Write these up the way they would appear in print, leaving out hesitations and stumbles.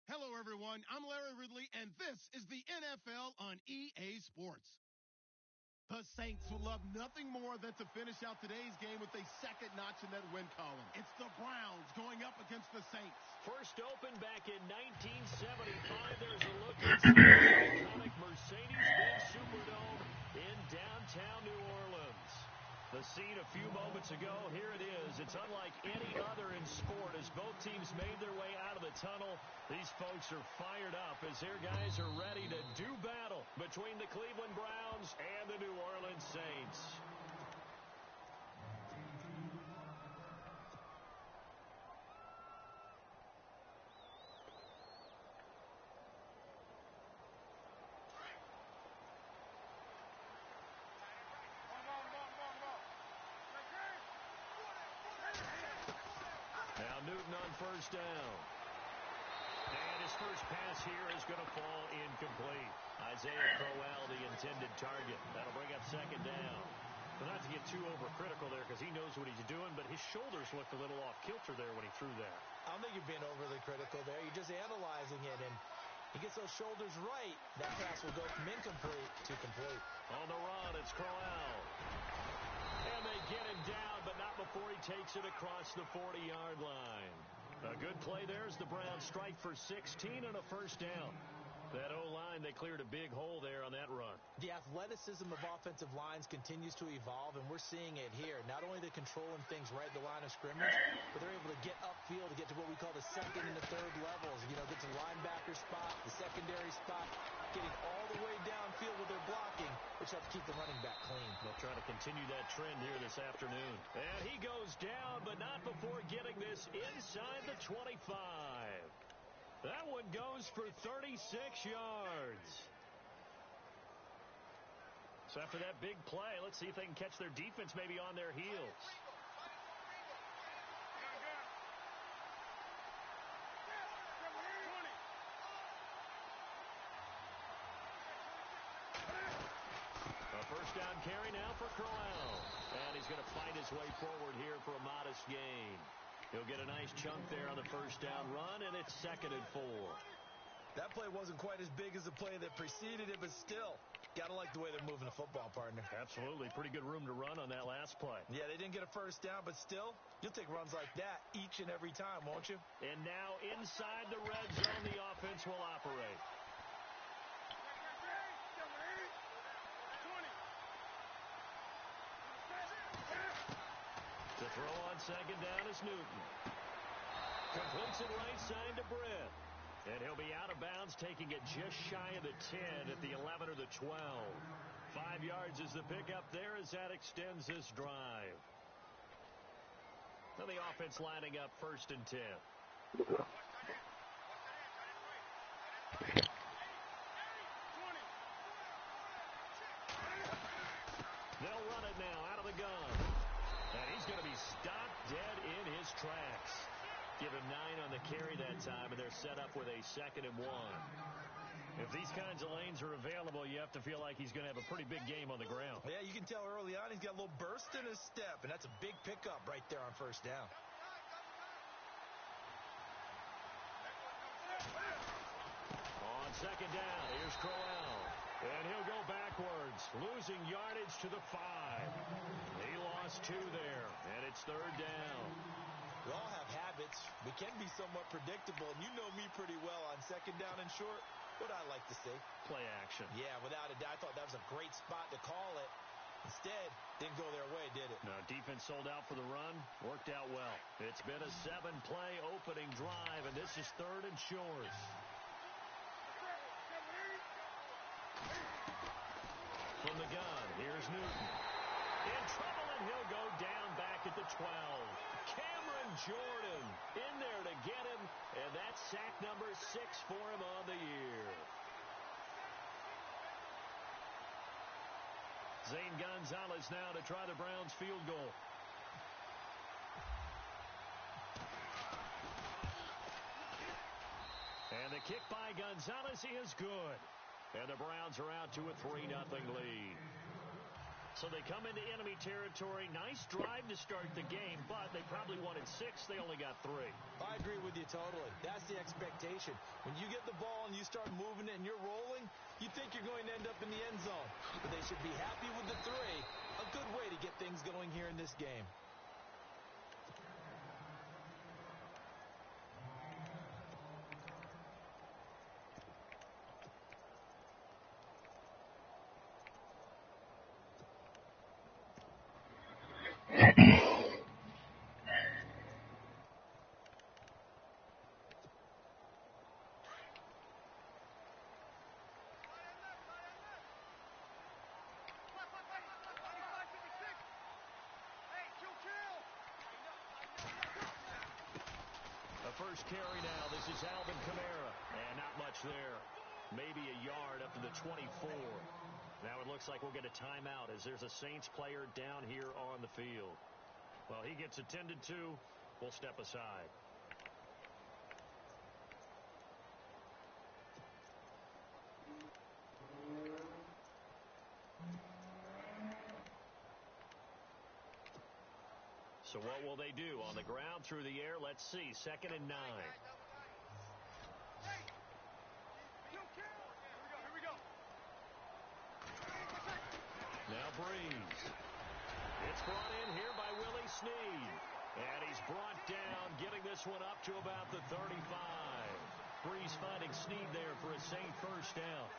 Hello, everyone. I'm Larry Ridley, and this is the NFL on EA Sports. The Saints would love nothing more than to finish out today's game with a second notch in that win column. It's the Browns going up against the Saints. First opened back in 1975. There's a look inside the iconic Mercedes-Benz Superdome in downtown New Orleans. The scene a few moments ago, here it is. It's unlike any other in sport as both teams made their way out of the tunnel. These folks are fired up as their guys are ready to do battle between the Cleveland Browns and the New Orleans Saints. Now Newton on first down. And his first pass here is going to fall incomplete. Isaiah Crowell, the intended target. That'll bring up second down. But not to get too overcritical there because he knows what he's doing, but his shoulders looked a little off kilter there when he threw that. I don't think you're being overly critical there. You're just analyzing it, and he gets those shoulders right. That pass will go from incomplete to complete. On the run, it's Crowell. And they get him down, but not before he takes it across the 40-yard line. A good play there as the Browns strike for 16 and a first down. That O-line, they cleared a big hole there on that run. The athleticism of offensive lines continues to evolve, and we're seeing it here. Not only they're controlling things right at the line of scrimmage, but they're able to get upfield to get to what we call the second and the third levels. You know, get to the linebacker spot, the secondary spot, getting all the way downfield with their blocking, which helps keep the running back clean. They'll try to continue that trend here this afternoon. And he goes down, but not before getting this inside the 25. That one goes for 36 yards. So after that big play, let's see if they can catch their defense maybe on their heels. A first down carry now for Crowell. And he's going to fight his way forward here for a modest gain. He'll get a nice chunk there on the first down run, and it's 2nd and 4. That play wasn't quite as big as the play that preceded it, but still, got to like the way they're moving the football, partner. Absolutely. Pretty good room to run on that last play. Yeah, they didn't get a first down, but still, you'll take runs like that each and every time, won't you? And now inside the red zone, the offense will operate. To throw on second down is Newton. Completes it right side to Britt. And he'll be out of bounds, taking it just shy of the 10 at the 11 or the 12. 5 yards is the pickup there as that extends this drive. Now the offense lining up 1st and 10. They'll run it now out of the gun. And he's going to be stopped dead in his tracks. Give him 9 on the carry that time, and they're set up with a 2nd and 1. If these kinds of lanes are available, you have to feel like he's going to have a pretty big game on the ground. Yeah, you can tell early on he's got a little burst in his step, and that's a big pickup right there on first down. On second down, here's Crowell. And he'll go backwards, losing yardage to the 5. He lost 2 there, and it's 3rd down. We all have habits. We can be somewhat predictable, and you know me pretty well on second down and short. What I like to say? Play action. Yeah, without a doubt. I thought that was a great spot to call it. Instead, didn't go their way, did it? No, defense sold out for the run. Worked out well. It's been a 7-play opening drive, and this is 3rd and short. From the gun, here's Newton. In trouble, and he'll go down back at the 12. Cameron Jordan in there to get him, and that's sack number 6 for him on the year. Zane Gonzalez now to try the Browns field goal. And the kick by Gonzalez is good. And the Browns are out to a 3-0 lead. So they come into enemy territory. Nice drive to start the game, but they probably wanted 6. They only got 3. I agree with you totally. That's the expectation. When you get the ball and you start moving it and you're rolling, you think you're going to end up in the end zone. But they should be happy with the 3. A good way to get things going here in this game. First carry now. This is Alvin Kamara. And not much there. Maybe a yard up to the 24. Now it looks like we'll get a timeout as there's a Saints player down here on the field. Well, he gets attended to. We'll step aside. So what will they do? On the ground, through the air, let's see. 2nd and 9. Now Breeze. It's brought in here by Willie Snead. And he's brought down, getting this one up to about the 35. Breeze finding Snead there for a Saint first down.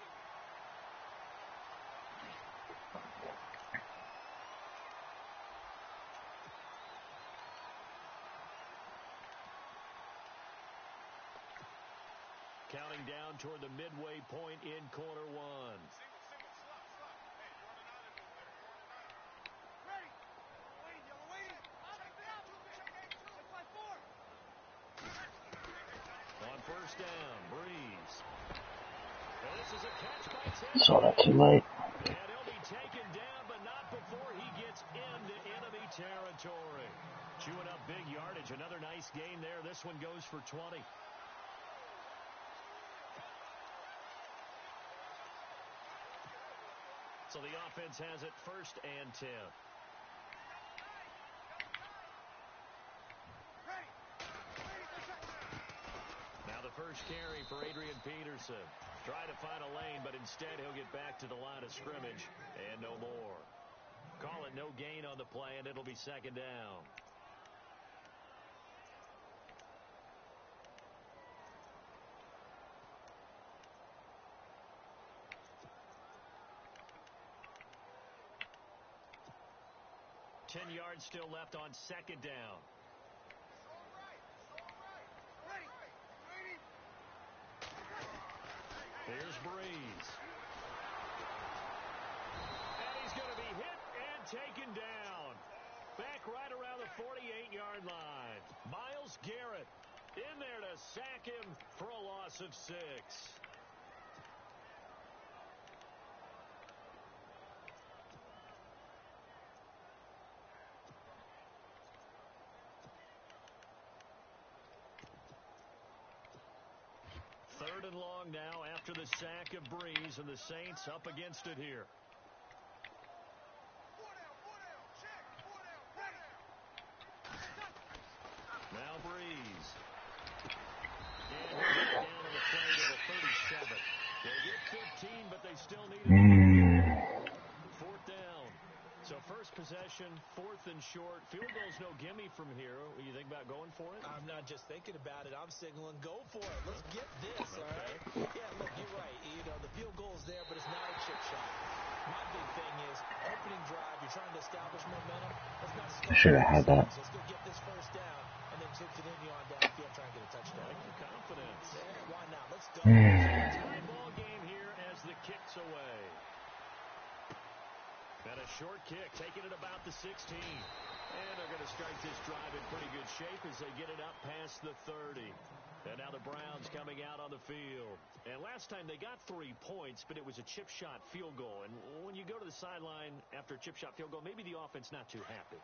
Counting down toward the midway point in quarter 1. On first down, Breeze. And this is a catch by Teddy. Saw that too late. And he'll be taken down, but not before he gets into enemy territory. Chewing up big yardage. Another nice gain there. This one goes for 20. So the offense has it 1st and 10. Now the first carry for Adrian Peterson. Try to find a lane, but instead he'll get back to the line of scrimmage and no more. Call it no gain on the play, and it'll be 2nd down. Ten yards still left on 2nd down. Here's Breeze. And he's going to be hit and taken down. Back right around the 48-yard line. Myles Garrett in there to sack him for a loss of 6. Third and long now after the sack of Breeze, and the Saints up against it here. Now Breeze. And he'll get down on the play to the 37. They get 15, but they still need it. 4th down. So first possession, 4th and short. Field goal's no gimme from here. What do you think about going for it? I'm not just thinking about it. I'm signaling go for it. Let's get this, all right? Yeah, look, you're right. You know, the field goal's there, but it's not a chip shot. My big thing is opening drive. You're trying to establish momentum. Let's not start. Should have had that. Let's go get this first down and then continue on downfield, try and get a touchdown. Like the confidence. Yeah, why not? Let's go. Tie ball game here as the kick's away. And a short kick, taking it about the 16. And they're going to start this drive in pretty good shape as they get it up past the 30. And now the Browns coming out on the field. And last time they got 3 points, but it was a chip shot field goal. And when you go to the sideline after a chip shot field goal, maybe the offense not too happy.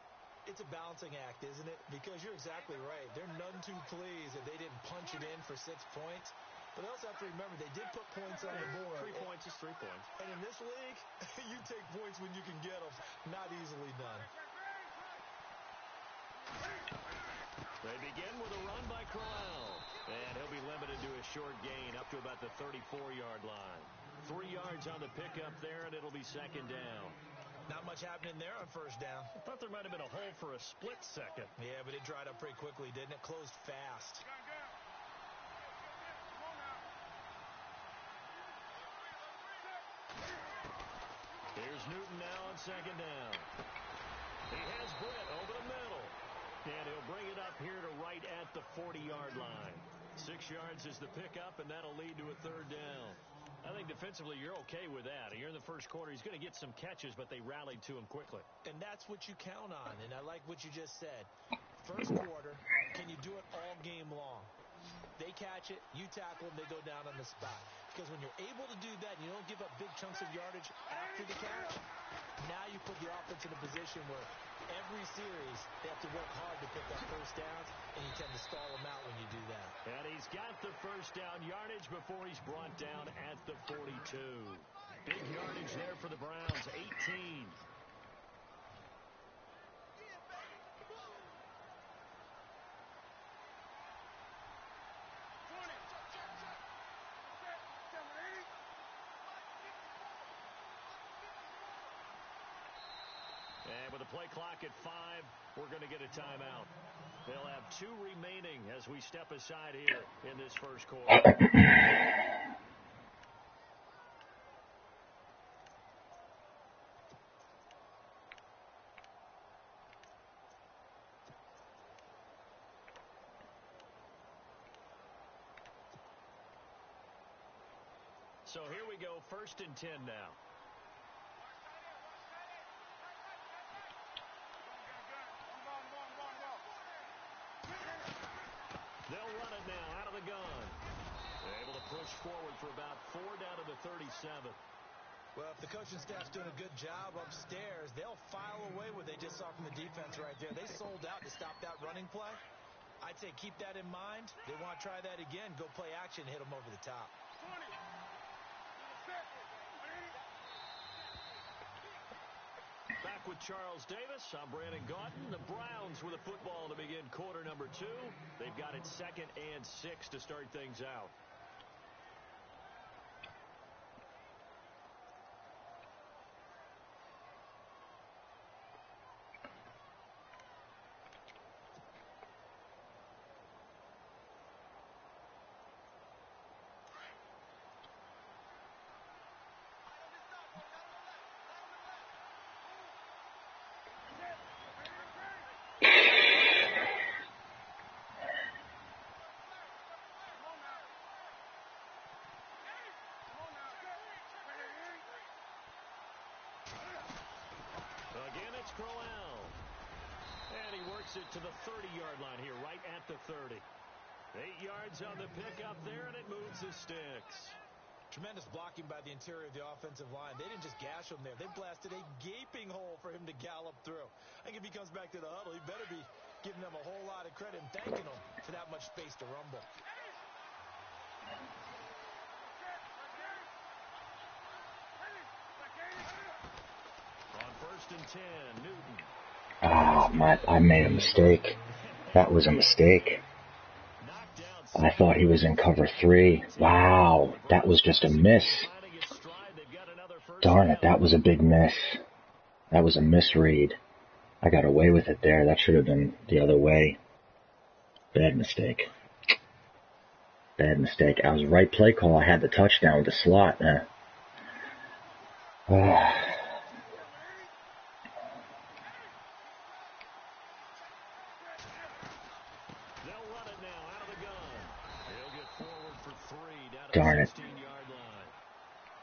It's a balancing act, isn't it? Because you're exactly right. They're none too pleased that they didn't punch it in for 6 points. But they also have to remember they did put points on the board. 3 points is 3 points. And in this league, you take points when you can get them. Not easily done. They begin with a run by Crowell. And he'll be limited to a short gain up to about the 34-yard line. 3 yards on the pickup there, and it'll be second down. Not much happening there on first down. I thought there might have been a hole for a split second. Yeah, but it dried up pretty quickly, didn't it? Closed fast. Here's Newton now on second down. He has Britt over the middle. And he'll bring it up here to right at the 40-yard line. 6 yards is the pickup, and that'll lead to a third down. I think defensively you're okay with that. Here in the first quarter, he's going to get some catches, but they rallied to him quickly. And that's what you count on, and I like what you just said. First quarter, can you do it all game long? They catch it, you tackle them, they go down on the spot. Because when you're able to do that and you don't give up big chunks of yardage after the catch, now you put the offense in a position where every series they have to work hard to pick up first downs, and you tend to stall them out when you do that. And he's got the first down yardage before he's brought down at the 42. Big yardage there for the Browns, 18. And with the play clock at 5, we're going to get a timeout. They'll have 2 remaining as we step aside here in this first quarter. So here we go, 1st and 10 now. They'll run it now out of the gun. They're able to push forward for about 4 down to the 37. Well, if the coaching staff's doing a good job upstairs, they'll file away what they just saw from the defense right there. They sold out to stop that running play. I'd say keep that in mind. They want to try that again. Go play action, hit them over the top. Back with Charles Davis. I'm Brandon Gaunton. The Browns with a football to begin quarter number 2. They've got it 2nd and 6 to start things out. Again, it's Crowell. And he works it to the 30-yard line here, right at the 30. 8 yards on the pickup there, and it moves the sticks. Tremendous blocking by the interior of the offensive line. They didn't just gash him there. They blasted a gaping hole for him to gallop through. I think if he comes back to the huddle, he better be giving them a whole lot of credit and thanking them for that much space to rumble. On 1st and 10, Newton. I made a mistake. That was a mistake. I thought he was in cover 3. Wow, that was just a miss. Darn it, that was a big miss. That was a misread. I got away with it there. That should have been the other way. Bad mistake. Bad mistake. I was right play call. I had the touchdown with the slot. Darn it.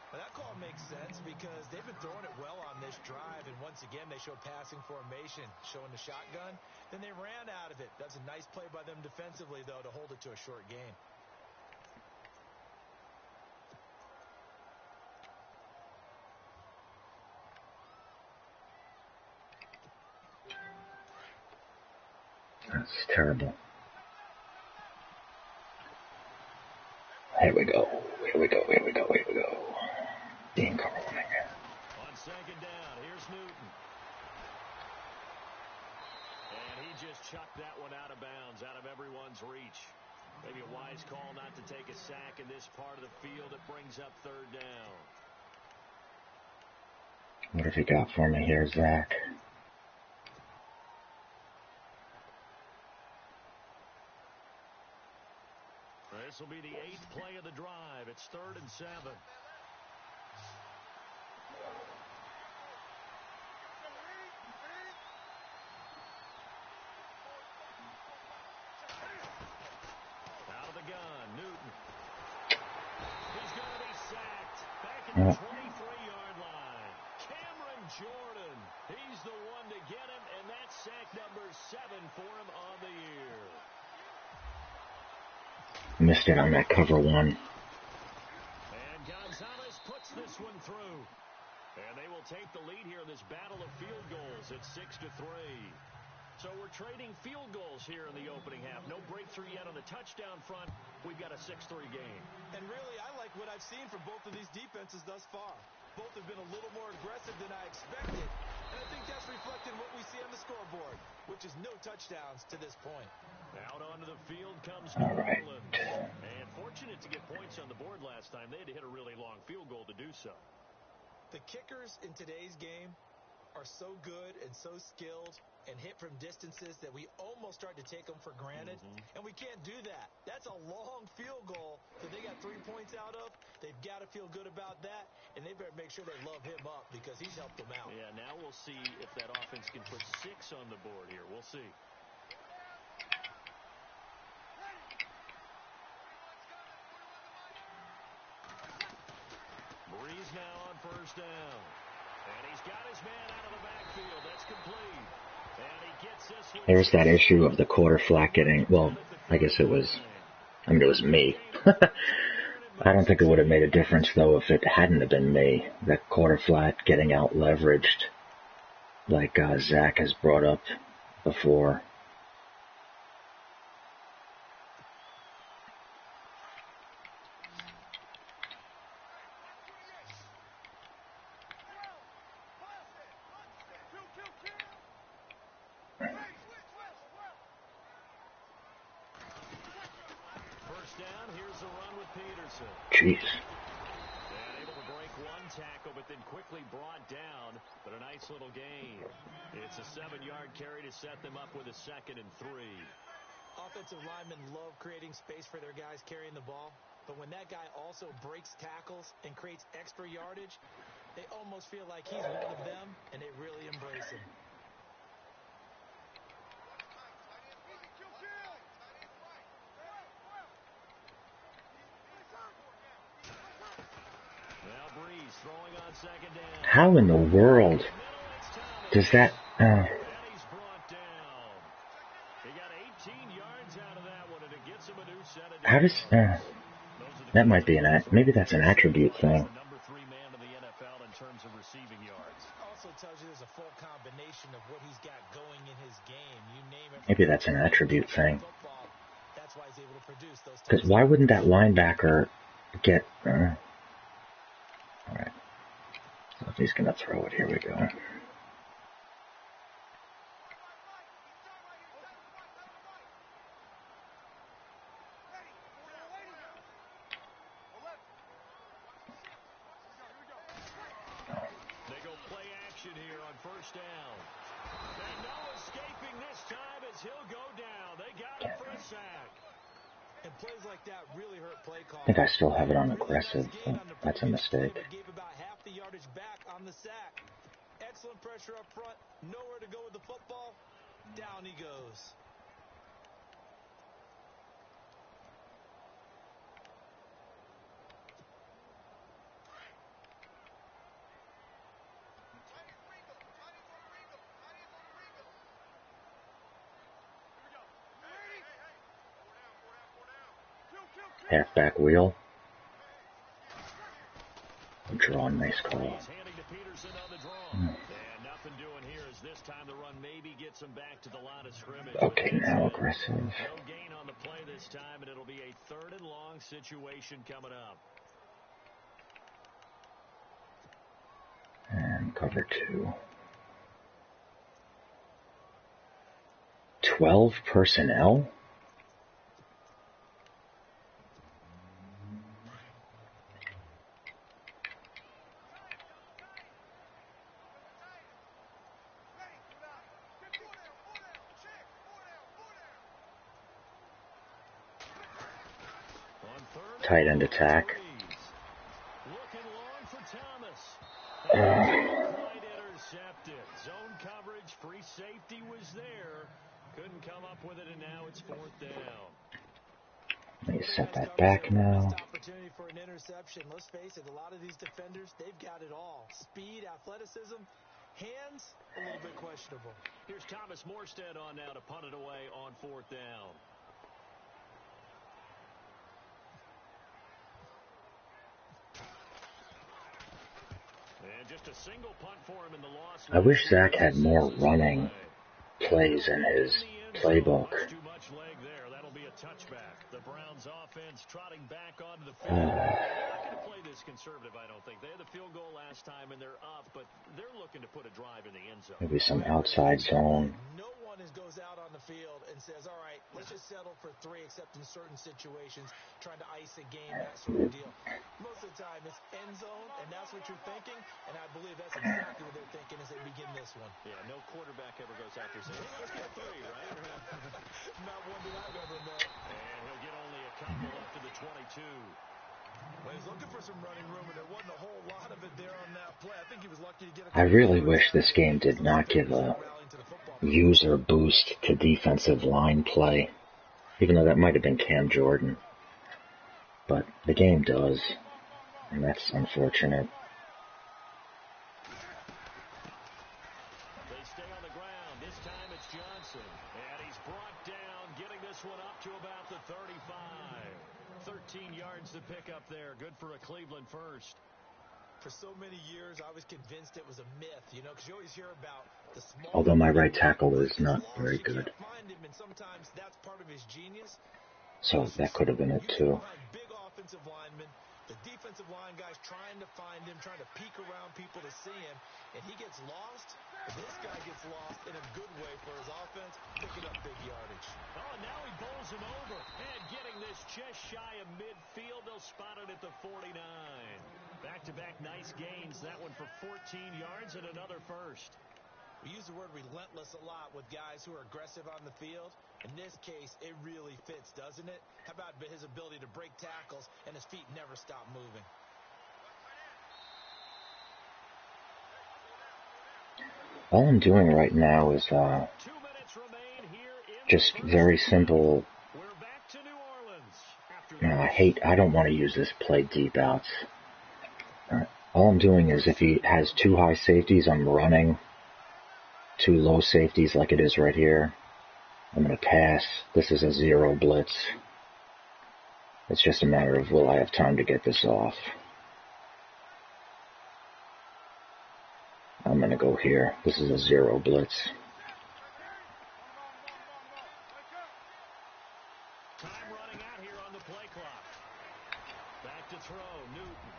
Well, that call makes sense because they've been throwing it well on this drive, and once again they show passing formation, showing the shotgun. Then they ran out of it. That's a nice play by them defensively, though, to hold it to a short gain. That's terrible. Here we go. Here we go. Here we go. Here we go. Dean Carling. On second down, here's Newton. And he just chucked that one out of bounds, out of everyone's reach. Maybe a wise call not to take a sack in this part of the field. It brings up third down. What have you got for me here, Zach? This will be the 8th play of the drive. It's 3rd and 7. Out of the gun, Newton. He's going to be sacked. Back at the 23-yard line. Cameron Jordan. He's the one to get him, and that's sack number 7 for him on the year. Missed it on that cover one. And Gonzalez puts this one through. And they will take the lead here in this battle of field goals at 6-3. So we're trading field goals here in the opening half. No breakthrough yet on the touchdown front. We've got a 6-3 game. And really, I like what I've seen from both of these defenses thus far. Both have been a little more aggressive than I expected. And I think that's reflected in what we see on the scoreboard, which is no touchdowns to this point. Out onto the field comes New Orleans. And fortunate to get points on the board last time. They had to hit a really long field goal to do so. The kickers in today's game are so good and so skilled and hit from distances that we almost start to take them for granted. And we can't do that. That's a long field goal that they got 3 points out of. They've got to feel good about that, and they better make sure they love him up because he's helped them out. Yeah, now we'll see if that offense can put 6 on the board here. We'll see. Breeze now on first down. And he's got his man out of the backfield. That's complete. And he gets this one. There's that issue of the quarter flat getting, well, I guess it was, it was me. I don't think it would have made a difference, though, if it hadn't have been me. That quarter flat getting out leveraged, like Zach has brought up before. Jeez. And able to break one tackle, but then quickly brought down. But a nice little gain. It's a 7-yard carry to set them up with a 2nd and 3. Offensive linemen love creating space for their guys carrying the ball. But when that guy also breaks tackles and creates extra yardage, they almost feel like he's one of them, and they really embrace him. How in the world does that... How does... that might be maybe that's an attribute thing. Maybe that's an attribute thing. Because why wouldn't that linebacker get... Alright. So if he's going to throw it, here we go. They go play action here on first down. And no escaping this time as he'll go down. They got him for a sack. And plays like that really hurt play call. I think I still have it on aggressive. That's a mistake. Gave about half the yardage back on the sack. Excellent pressure up front. Nowhere to go with the football. Down he goes. Halfback wheel. Draw, nice call. This time the run maybe gets him back to the line of scrimmage. Okay, now aggressive. No gain on the play this time, and it'll be a 3rd and long long situation coming up. And cover 2. 12 personnel? Tight end attack. Looking long for Thomas. Quite intercepted. Zone coverage, free safety was there. Couldn't come up with it, and now it's 4th down. Let me set that back now. Opportunity for an interception. Let's face it, a lot of these defenders, they've got it all. Speed, athleticism, hands, a little bit questionable. Here's Thomas Morstead on now to punt it away on 4th down. And just a single punt for him in the loss. I wish Zach had more running plays in his playbook. Too much leg there. That'll be a touchback. The Browns offense trotting back onto the field. They're not going to play this conservative, I don't think. They had the field goal last time and they're up, but they're looking to put a drive in the end zone. Maybe some outside zone. No one goes out on the field and says, all right, let's just settle for 3, except in certain situations, trying to ice a game, that sort of deal. Most of the time, it's end zone, and that's what you're thinking, and I believe that's exactly what they're thinking as they begin this one. Yeah, no quarterback ever goes out there saying, hey, let's get 3, right? Not one that I've ever met. And he'll get only a couple up to the 22. Well, he's looking for some running room, and there wasn't a whole lot of it there on that play. I think he was lucky to get I really wish this game did not give a user boost to defensive line play, even though that might have been Cam Jordan. But the game does, and that's unfortunate. They stay on the ground. This time it's Johnson. And he's brought down, getting this one up to about the 35. 13 yards to pick up there. Good for a Cleveland first. For so many years, I was convinced it was a myth, because you always hear about the small... Although my right tackle is not very good. Find him, and sometimes that's part of his genius. So that could have been it too. Big offensive linemen, the defensive line guys trying to find him, trying to peek around people to see him, and he gets lost. This guy gets lost in a good way for his offense, picking up big yardage. Oh, now he bowls him over, and getting this just shy of midfield. They'll spot it at the 49. Back-to-back nice gains. That one for 14 yards and another first. We use the word relentless a lot with guys who are aggressive on the field. In this case, it really fits, doesn't it? How about his ability to break tackles and his feet never stop moving? All I'm doing right now is just very simple. I don't want to use this play deep outs. All I'm doing is if he has 2 high safeties, I'm running 2 low safeties like it is right here. I'm going to pass. This is a 0 blitz. It's just a matter of will I have time to get this off. I'm going to go here. This is a 0 blitz. Time running out here on the play clock. Back to throw, Newton.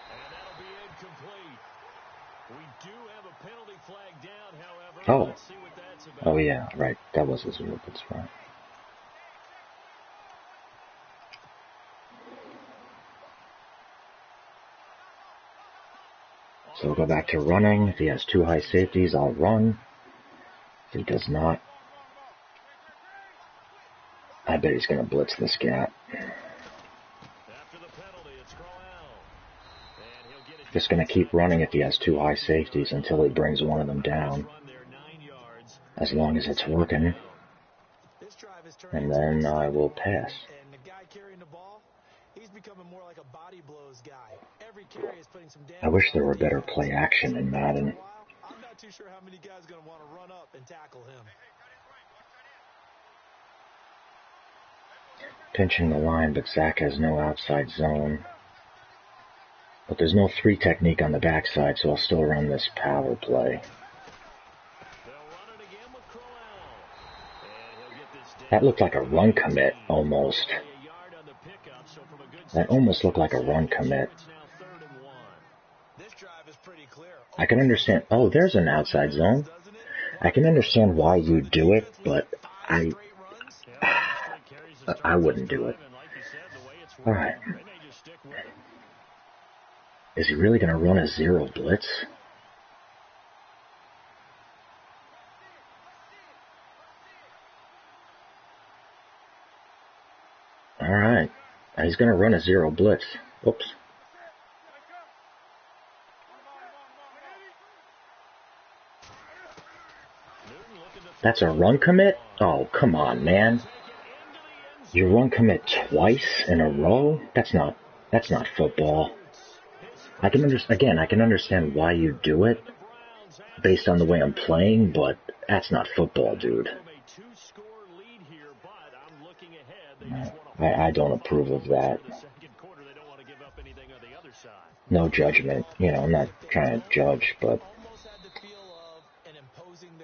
And that'll be incomplete. We do have a penalty flag down, however. Oh. Let's see what that's about. Oh, yeah, right. That was a 0 blitz, right. So we'll go back to running. If he has 2 high safeties, I'll run. If he does not, I bet he's going to blitz this gap. Just going to keep running if he has 2 high safeties until he brings one of them down. As long as it's working. And then I will pass. And the guy carrying the ball, he's becoming more like a body blows guy. Every carry is putting some damage. I wish there were better play action in Madden. I'm not too sure how many guys are going to want to run up and tackle him. Pinching the line, but Zach has no outside zone. But there's no 3 technique on the backside, so I'll still run this power play. That looked like a run commit, almost. That almost looked like a run commit. It's now 3rd and 1. This drive is pretty clear. I can understand. Oh, there's an outside zone. I can understand why you do it, but I wouldn't do it. All right. Is he really going to run a zero blitz? All right. He's going to run a zero blitz. Oops. That's a run commit? Oh, come on, man. You run commit twice in a row? That's not football. I can understand why you do it based on the way I'm playing, but that's not football, dude. I don't approve of that. No judgment. You know, I'm not trying to judge, but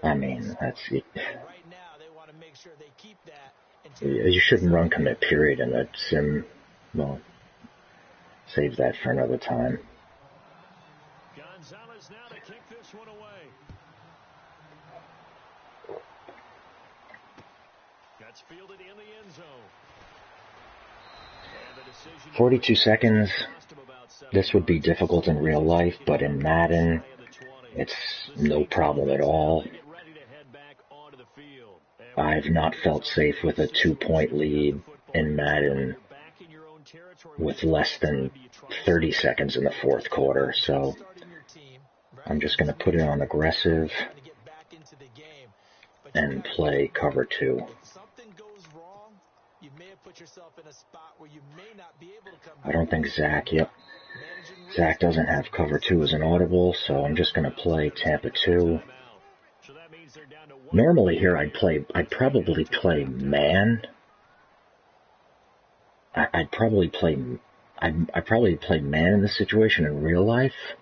I mean, you shouldn't run commit period in a sim. Well, save that for another time. Gonzalez now to kick this one away. That's fielded in the end zone. 42 seconds. This would be difficult in real life, but in Madden, it's no problem at all. I've not felt safe with a 2-point lead in Madden with less than 30 seconds in the fourth quarter, so I'm just going to put it on aggressive and play cover 2. I don't think Zach doesn't have cover 2 as an audible, so I'm just going to play Tampa 2. Normally here I'd probably play man. I'd probably play man in this situation in real life.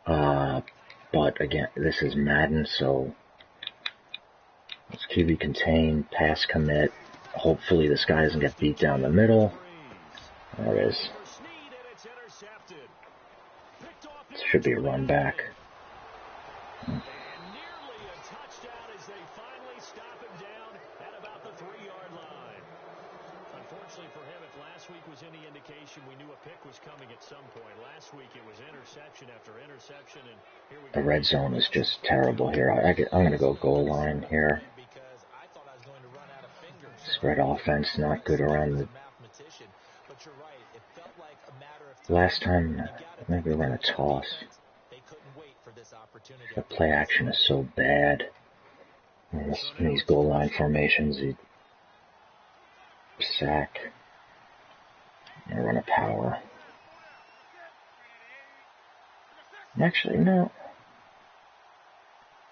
But again, this is Madden, so let's QB contain, pass commit. Hopefully this guy doesn't get beat down the middle. There it is. This should be a run back. The red zone is just terrible here. I'm going to go goal line here. Spread offense, not good around the... Last time, maybe run a toss. The play action is so bad. In these goal line formations, you sack. I run a power. Actually, no.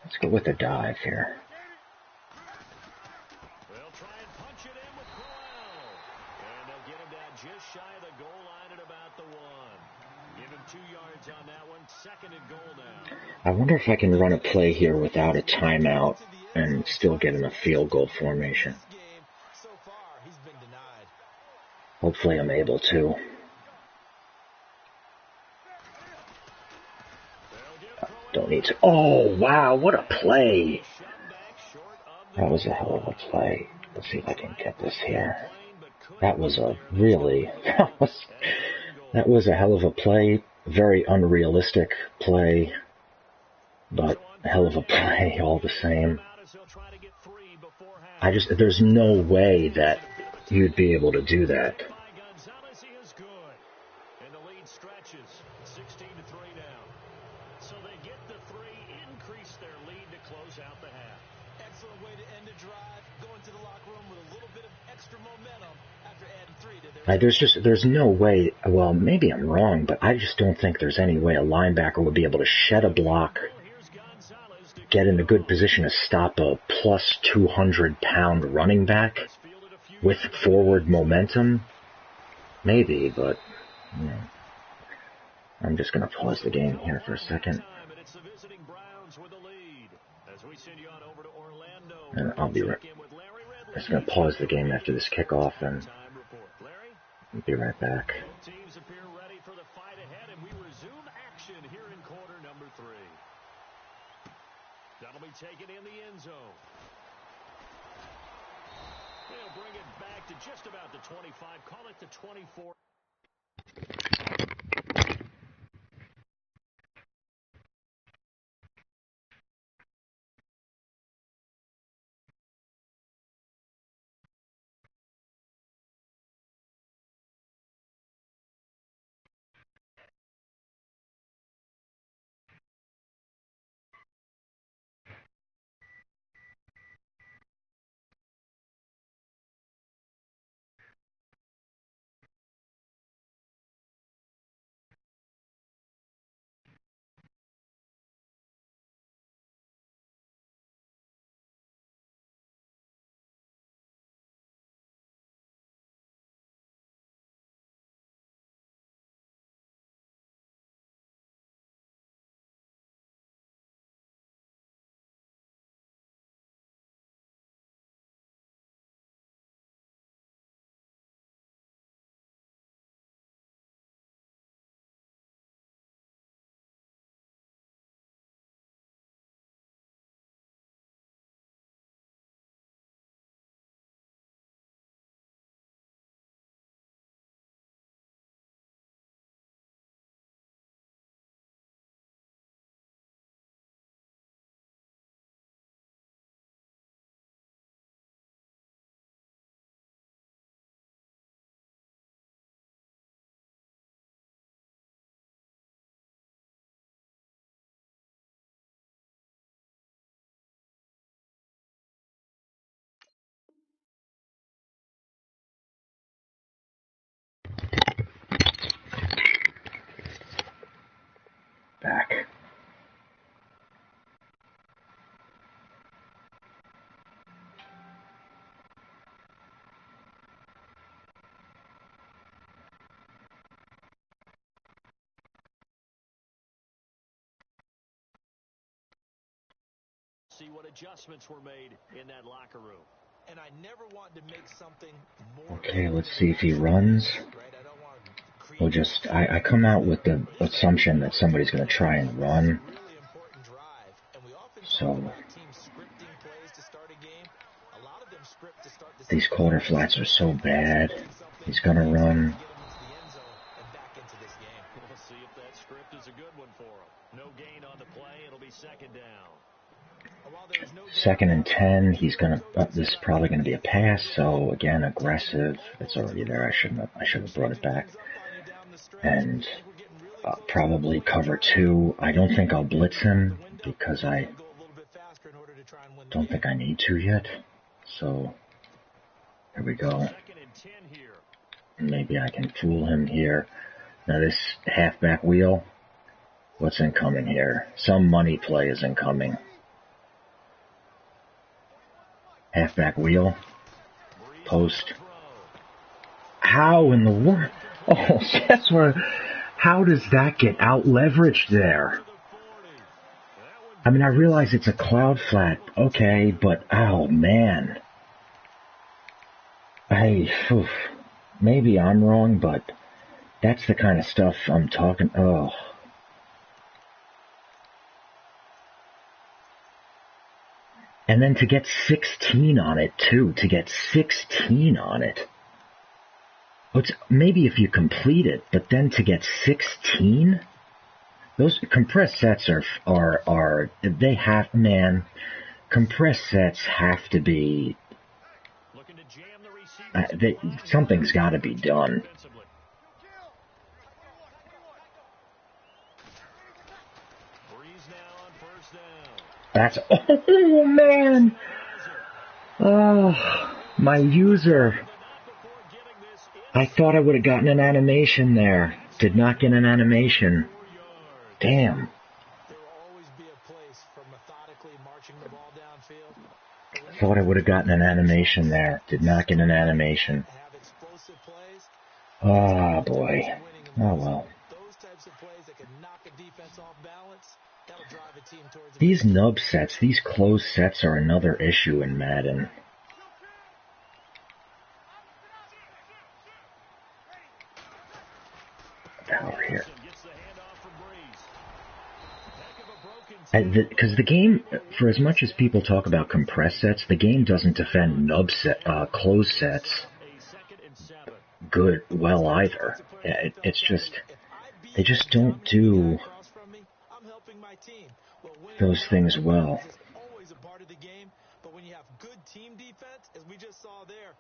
Let's go with the dive here. They'll try and punch it in with Crowell. And they'll get him down just shy of the goal line at about the 1. Give him 2 yards on that one. 2nd and goal now. I wonder if I can run a play here without a timeout and still get in a field goal formation. Hopefully I'm able to. Don't need to. Oh, wow, what a play. That was a hell of a play. Let's see if I can get this here. That was a hell of a play. Very unrealistic play, but a hell of a play all the same. There's no way that you'd be able to do that. There's no way, well, maybe I'm wrong, but I just don't think there's any way a linebacker would be able to shed a block, get in a good position to stop a plus 200-pound running back with forward momentum. Maybe, but, you know, I'm just going to pause the game here for a second. And I'll be right. I'm just going to pause the game after this kickoff and be right back. to just about the 25. Call it the 24. Back. See what adjustments were made in that locker room. And I never want to make something more. Okay, let's see if he runs. We'll just, I come out with the assumption that somebody's going to try and run. So, these quarter flats are so bad. He's going to run. We'll see if that script is a good one for him. No gain on the play. It'll be second down. 2nd and 10. He's going to, this is probably going to be a pass. So, again, aggressive. It's already there. I should have brought it back. And probably cover 2. I don't think I'll blitz him because I don't think I need to yet. So, here we go. Maybe I can fool him here. Now this halfback wheel, what's incoming here? Some money play is incoming. Halfback wheel. Post. How in the world? Oh, that's where... How does that get out-leveraged there? I mean, I realize it's a cloud flat. Okay, but... Oh, man. Maybe I'm wrong, but... That's the kind of stuff I'm talking... Oh. And then to get 16 on it, too. To get 16 on it. Maybe if you complete it, but then to get 16? Those compressed sets are they have, man, compressed sets have to be, something's got to be done. That's, oh man! Oh, my user. I thought I would have gotten an animation there. Did not get an animation. Damn. Thought I would have gotten an animation there. Did not get an animation. Oh, boy. Oh, well. These nub sets, these closed sets are another issue in Madden. Power here. Because the game, for as much as people talk about compressed sets, the game doesn't defend nub set, closed sets well either. It's just, they just don't do those things well. Always a part of the game, but when you have good team defense, as we just saw there,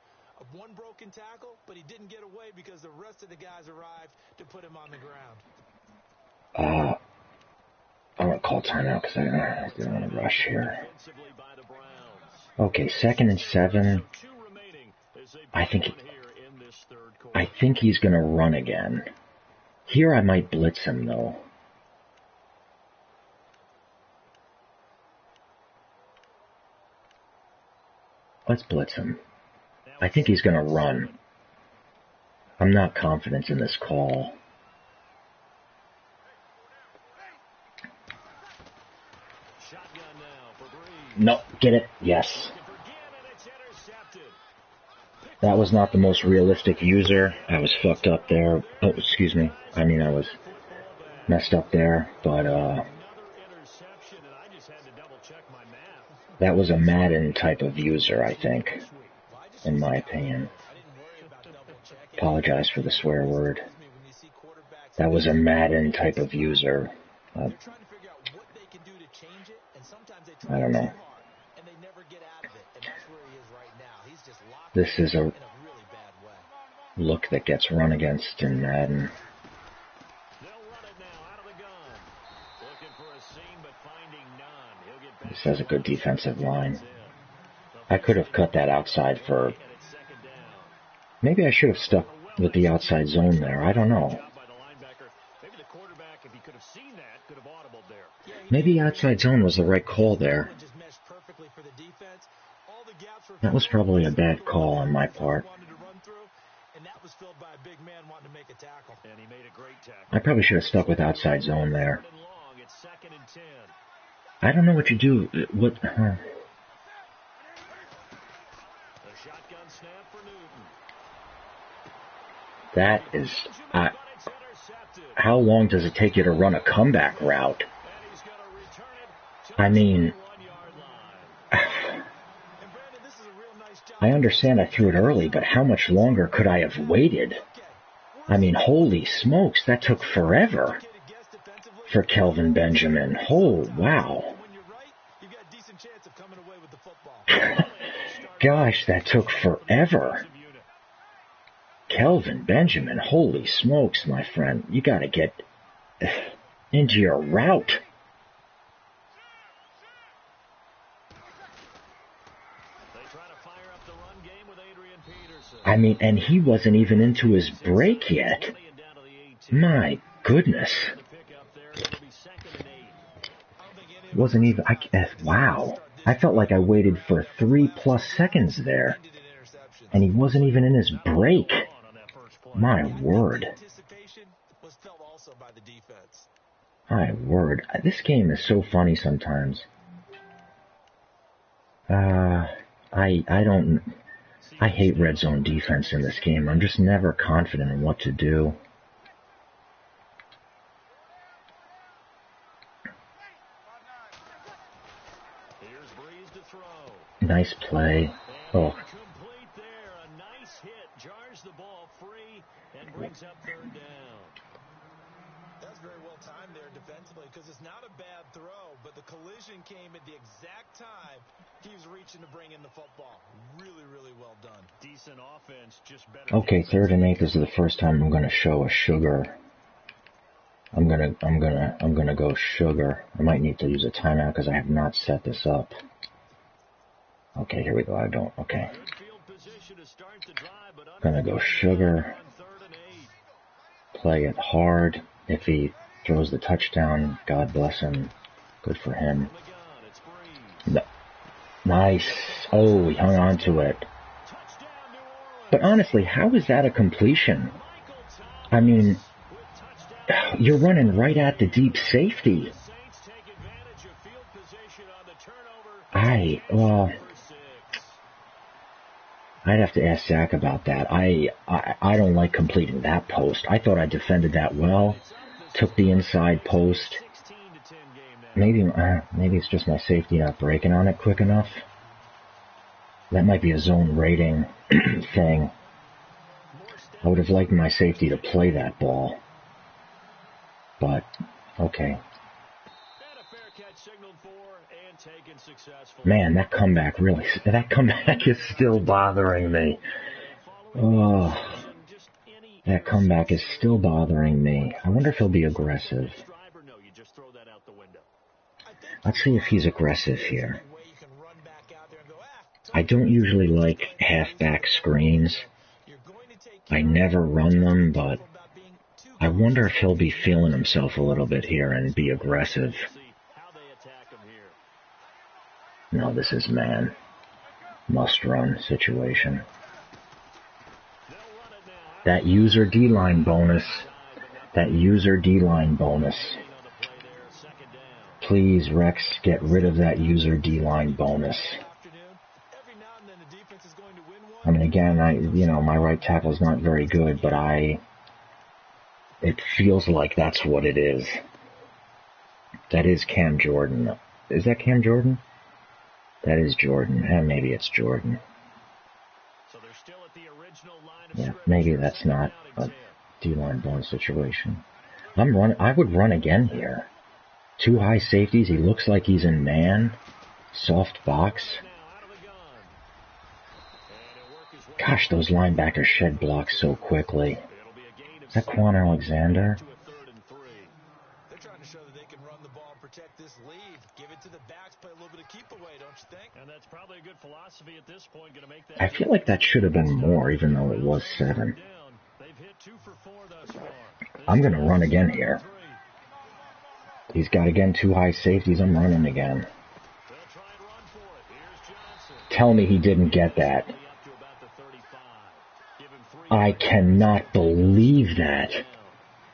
one broken tackle, but he didn't get away because the rest of the guys arrived to put him on the ground. I'm going to call timeout because I don't want to rush here. Okay, 2nd and 7. I think he's going to run again. Here I might blitz him, though. Let's blitz him. I think he's going to run. I'm not confident in this call. No, get it? Yes. That was not the most realistic user. I was fucked up there. Oh, excuse me. I mean, I was messed up there, but that was a Madden type of user, I think, in my opinion. Apologize for the swear word. That was a Madden type of user. I don't know. This is a look that gets run against in Madden. This has a good defensive line. I could have cut that outside for... Maybe I should have stuck with the outside zone there. I don't know. Maybe outside zone was the right call there. That was probably a bad call on my part. I probably should have stuck with outside zone there. I don't know what you do. That is... how long does it take you to run a comeback route? I mean... I understand I threw it early, but how much longer could I have waited? I mean, holy smokes, that took forever for Kelvin Benjamin. Oh, wow. Gosh, that took forever. Kelvin Benjamin, holy smokes, my friend. You got to get into your route. I mean, and he wasn't even into his break yet. My goodness. Wasn't even... wow. I felt like I waited for 3+ seconds there. And he wasn't even in his break. My word. My word. This game is so funny sometimes. I hate red zone defense in this game. I'm just never confident in what to do. Nice play. Oh. That's very well timed there defensively because it's not a bad throw, but the collision came at the exact time he was reaching to bring in the football. Really, really well done. Decent offense, just better. Okay, 3rd and 8 is the first time I'm going to show a sugar. I'm gonna go sugar. I might need to use a timeout because I have not set this up. Okay, here we go. I don't. Okay. Gonna go sugar. Play it hard. If he throws the touchdown, God bless him. Good for him. No. Nice. Oh, he hung on to it. But honestly, how is that a completion? I mean, you're running right at the deep safety. I'd have to ask Zach about that. I don't like completing that post. I thought I defended that well. Took the inside post. Maybe it's just my safety not breaking on it quick enough. That might be a zone rating thing. I would have liked my safety to play that ball. But, okay. Man, that comeback is still bothering me. Oh, that comeback is still bothering me. I wonder if he'll be aggressive. Let's see if he's aggressive here. I don't usually like halfback screens. I never run them, but I wonder if he'll be feeling himself a little bit here and be aggressive. No, this is man. Must-run situation. That user D-line bonus. That user D-line bonus. Please, Rex, get rid of that user D-line bonus. I mean, again, my right tackle is not very good, but it feels like that's what it is. That is Cam Jordan. Is that Cam Jordan? That is Jordan. And maybe it's Jordan. Yeah, maybe that's not a D-line bonus situation. I would run again here. 2 high safeties. He looks like he's in man. Soft box. Gosh, those linebackers shed blocks so quickly. Is that Quan Alexander? They're trying to show that they can run the ball and protect this lead. Give it to the backs, play a little bit of keep away, don't you think? And that's probably a good philosophy at this point. Going to make that. I feel like that should have been more, even though it was 7. I'm going to run again here. He's got, again, 2 high safeties. I'm running again. Tell me he didn't get that. I cannot believe that.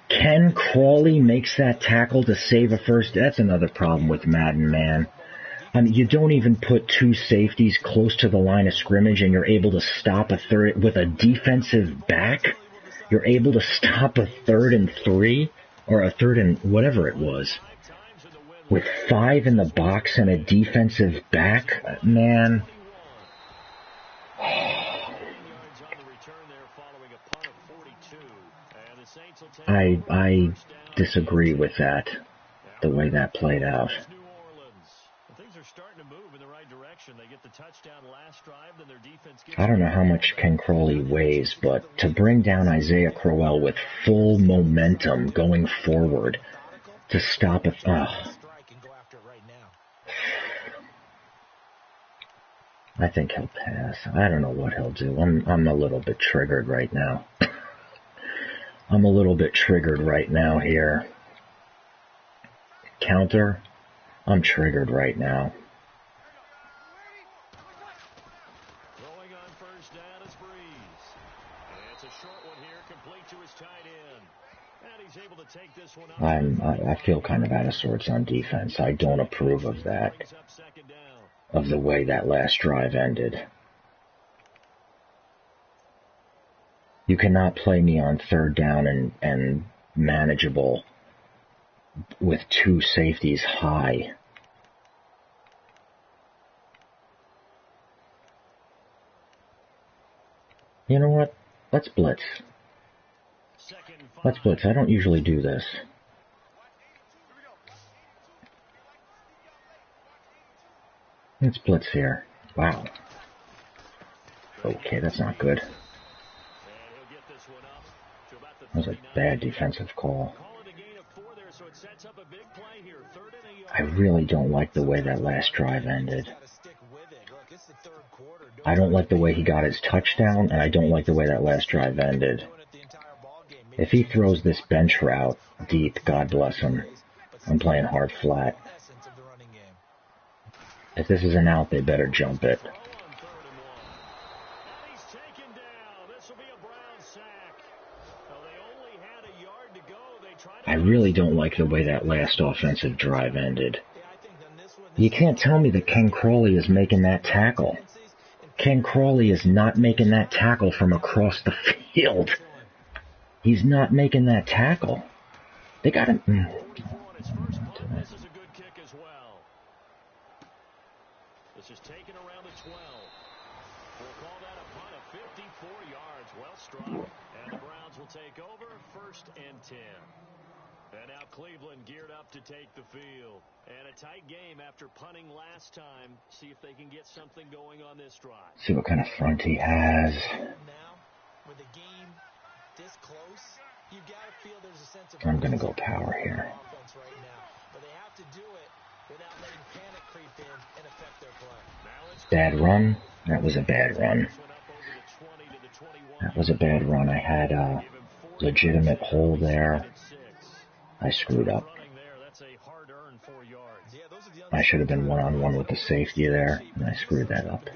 Ken Crawley makes that tackle to save a first. That's another problem with Madden, man. I mean, you don't even put 2 safeties close to the line of scrimmage, and you're able to stop a third with a defensive back. You're able to stop a 3rd and 3, or a 3rd and whatever it was, with 5 in the box and a defensive back. Man. I disagree with that, the way that played out. I don't know how much Ken Crawley weighs, but to bring down Isaiah Crowell with full momentum going forward to stop it. I think he'll pass. I don't know what he'll do. I'm a little bit triggered right now. I'm a little bit triggered right now here. Counter. I'm triggered right now. I feel kind of out of sorts on defense. I don't approve of that, of the way that last drive ended. You cannot play me on 3rd down and manageable with 2 safeties high. You know what? Let's blitz. Let's blitz. I don't usually do this. Let's blitz here. Wow. Okay, that's not good. That was a bad defensive call. I really don't like the way that last drive ended. I don't like the way he got his touchdown, and I don't like the way that last drive ended. If he throws this bench route deep, God bless him. I'm playing hard flat. If this is an out, they better jump it. I really don't like the way that last offensive drive ended. You can't tell me that Ken Crawley is making that tackle. Ken Crawley is not making that tackle from across the field. He's not making that tackle. They got him. This is taken around the 12. We'll call that a punt of 54 yards. Well struck. And the take over, 1st and 10. And now Cleveland geared up to take the field. And a tight game after punting last time. See if they can get something going on this drive. See what kind of front he has. Now, with the game this close, you've got to feel there's a sense of I'm going to go power here. offense right now. But they have to do it without letting panic creep in and affect their play. Bad run. That was a bad run. That was a bad run. I had a legitimate hole there. I screwed up. I should have been one-on-one with the safety there, and I screwed that up.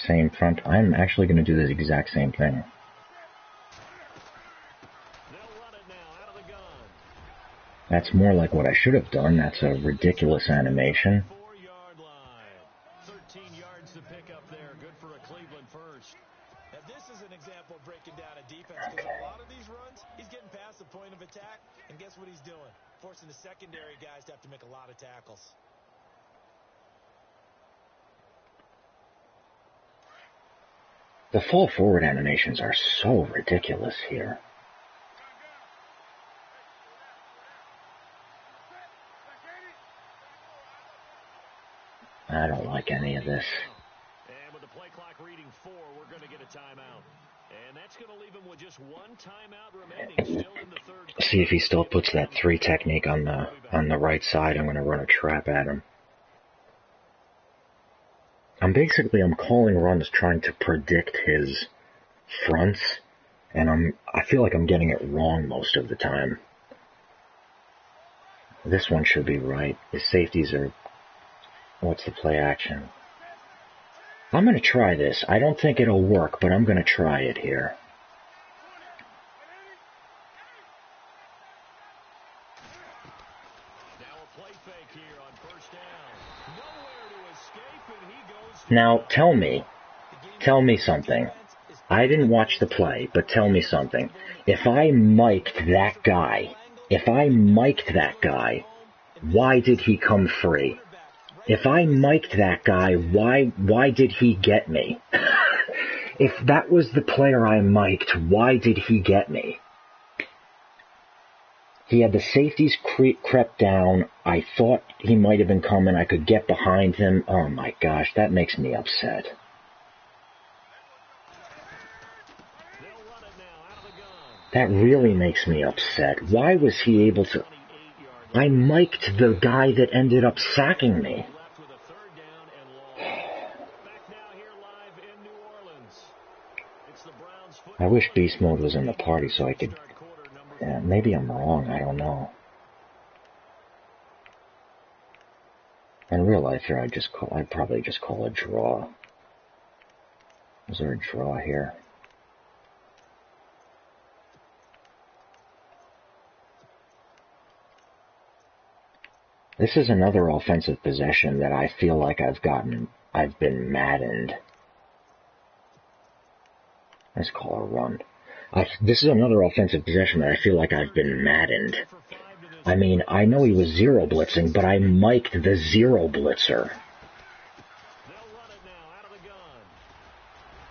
Same front. I'm actually going to do the exact same thing. That's more like what I should have done. That's a ridiculous animation. 13 yards to pick up there. Good for a Cleveland first. Now this is an example of breaking down a defense, because a lot of these runs, he's getting past the point of attack, and guess what he's doing? Forcing the secondary guys to have to make a lot of tackles. The fall forward animations are so ridiculous here. I don't like any of this. And with the play clock reading 4, we're going to get a timeout. And that's going to leave him with just one timeout remaining, still in the third. See if he still puts that 3 technique on the right side. I'm going to run a trap at him. I'm calling runs trying to predict his fronts, and I feel like I'm getting it wrong most of the time. This one should be right. His safeties are... What's the play action? I'm going to try this. I don't think it'll work, but I'm going to try it here. Now a play fake here on 1st down. Nowhere to escape, and he goes. Now, tell me something. I didn't watch the play, but tell me something. If I mic'd that guy, why did he come free? If I mic'd that guy, why did he get me? If that was the player I mic'd, why did he get me? He had the safeties crept down. I thought he might have been coming. I could get behind him. Oh my gosh, that makes me upset. That really makes me upset. Why was he able to... I mic'd the guy that ended up sacking me. I wish Beast Mode was in the party so I could... maybe I'm wrong, I don't know. In real life here, I'd probably just call a draw. Is there a draw here? This is another offensive possession that I feel like I've been maddened. Let's call a run. This is another offensive possession that I feel like I've been maddened. I mean, I know he was zero blitzing, but I mic'd the zero blitzer.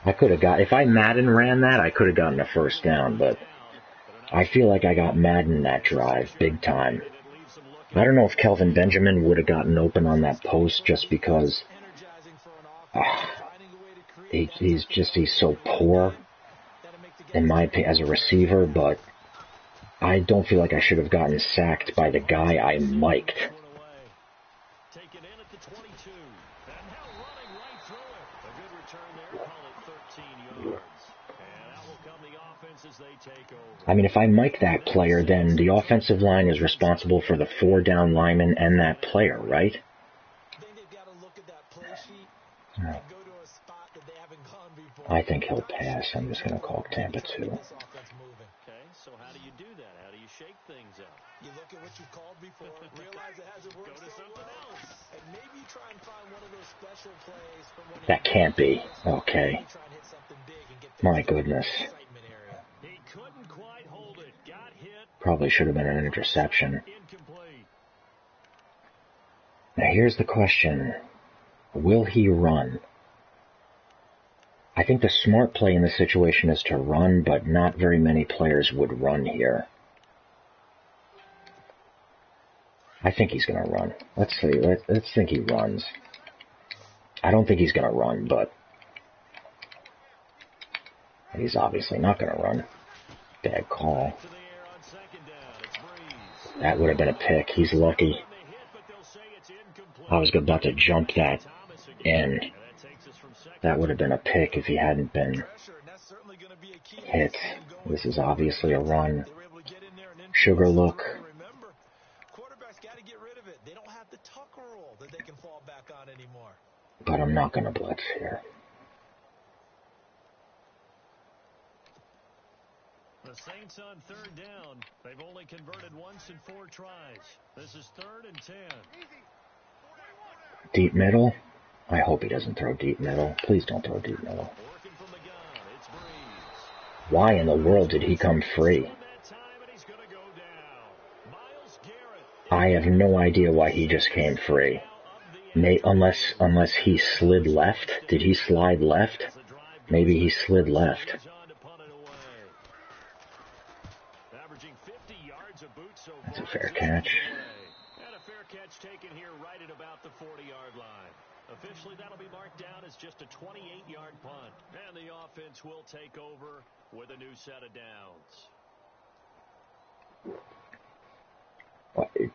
I could have if I Madden ran that, I could have gotten a 1st down, but I feel like I got Madden that drive, big time. I don't know if Kelvin Benjamin would have gotten open on that post just because he's so poor in my opinion as a receiver, but I don't feel like I should have gotten sacked by the guy I mic'd. Taken in at the 22. And now running right through it. A good return there. Call it 13 yards. And out will come the offense as they take over. I mean, if I mic that player, then the offensive line is responsible for the 4 down lineman and that player, right? I think he'll pass. I'm just going to call Tampa 2. Okay, so how do you do that? How do you shake things up? You look at what you called before, realize it hasn't worked Go to something else. and maybe you try and find one of those special plays from one of That can't be. Okay. try and hit something big and get My goodness. excitement area. He couldn't quite hold it. Got hit. Probably should have been an interception. Incomplete. Now here's the question. Will he run? I think the smart play in this situation is to run, but not very many players would run here. I think he's going to run. Let's see. Let's think he runs. I don't think he's going to run, but he's obviously not going to run. Bad call. That would have been a pick. He's lucky. I was about to jump that in. That would have been a pick if he hadn't been hit. This is obviously a run. Sugar look. But I'm not going to blitz here. The Saints on third down. They've only converted once in 4 tries. This is 3rd and 10. Deep middle. I hope he doesn't throw deep middle. Please don't throw deep middle. Why in the world did he come free? I have no idea why he just came free. Unless he slid left. Did he slide left? Maybe he slid left. That's a fair catch. And a fair catch taken here right at about the 40-yard line. Officially, that'll be marked down as just a 28-yard punt. And the offense will take over with a new set of downs.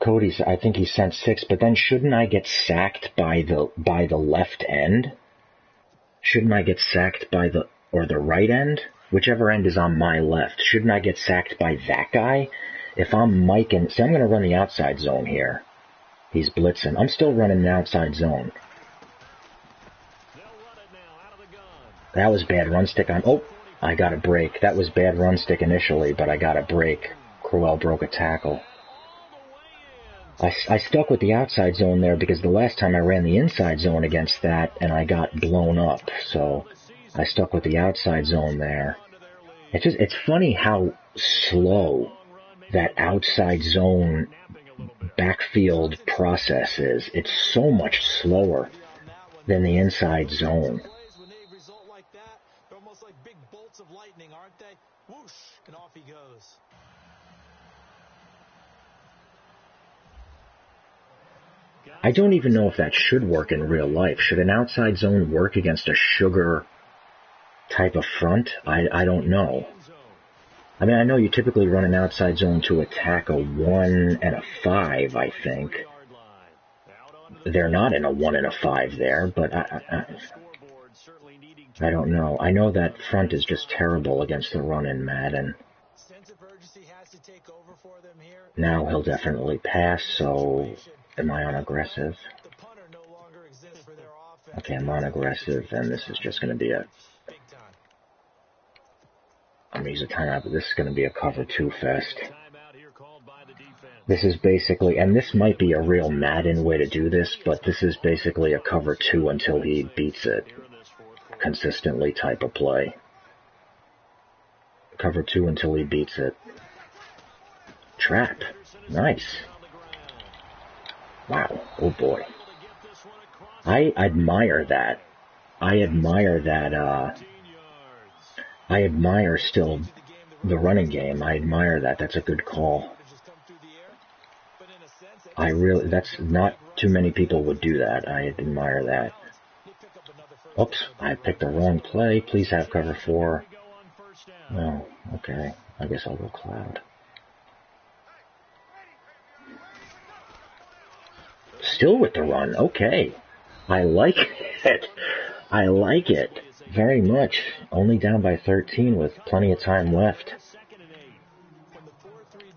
Cody's, I think he sent 6, but then shouldn't I get sacked by the left end? Shouldn't I get sacked by the right end? Whichever end is on my left. Shouldn't I get sacked by that guy? If I'm miking, see, I'm going to run the outside zone here. He's blitzing. I'm still running the outside zone. That was bad run stick on. Oh, I got a break. That was bad run stick initially, but I got a break. Crowell broke a tackle. I stuck with the outside zone there because the last time I ran the inside zone against that and I got blown up. So I stuck with the outside zone there. It's funny how slow that outside zone backfield process is. It's so much slower than the inside zone. When they result like that, they're almost like big bolts of lightning, aren't they? Whoosh, and off he goes. I don't even know if that should work in real life. Should an outside zone work against a sugar type of front? I don't know. I mean, I know you typically run an outside zone to attack a 1 and a 5, I think. They're not in a 1 and a 5 there, but I don't know. I know that front is just terrible against the run in Madden. Now he'll definitely pass, so am I on aggressive? Okay, I'm on aggressive, and this is just going to be a... I'm going to use a timeout, but this is going to be a cover 2 fest. This is basically, and this might be a real Madden way to do this, but this is basically a cover 2 until he beats it. Consistently type of play. Cover 2 until he beats it. Trap. Nice. Wow. Oh boy. I admire that. I admire still the running game. I admire that. That's a good call. That's not too many people would do that. I admire that. Oops, I picked the wrong play. Please have cover 4. Oh, okay. I guess I'll go cloud. Still with the run. Okay. I like it. I like it very much. Only down by 13 with plenty of time left.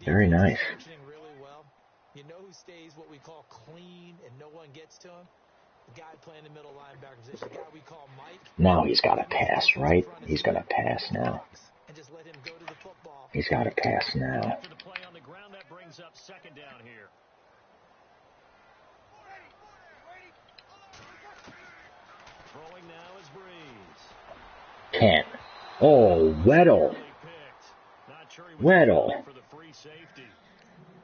Very nice. You know who stays what we call clean and no one gets to him? The guy playing the middle linebacker position, the guy we call Mike. Now he's got to pass, right? He's going to pass now. He's got to pass now. After the play on the ground, that brings up 2nd down here. Throwing now is Breeze. Can't. Oh, Weddle. Weddle. For the free safety.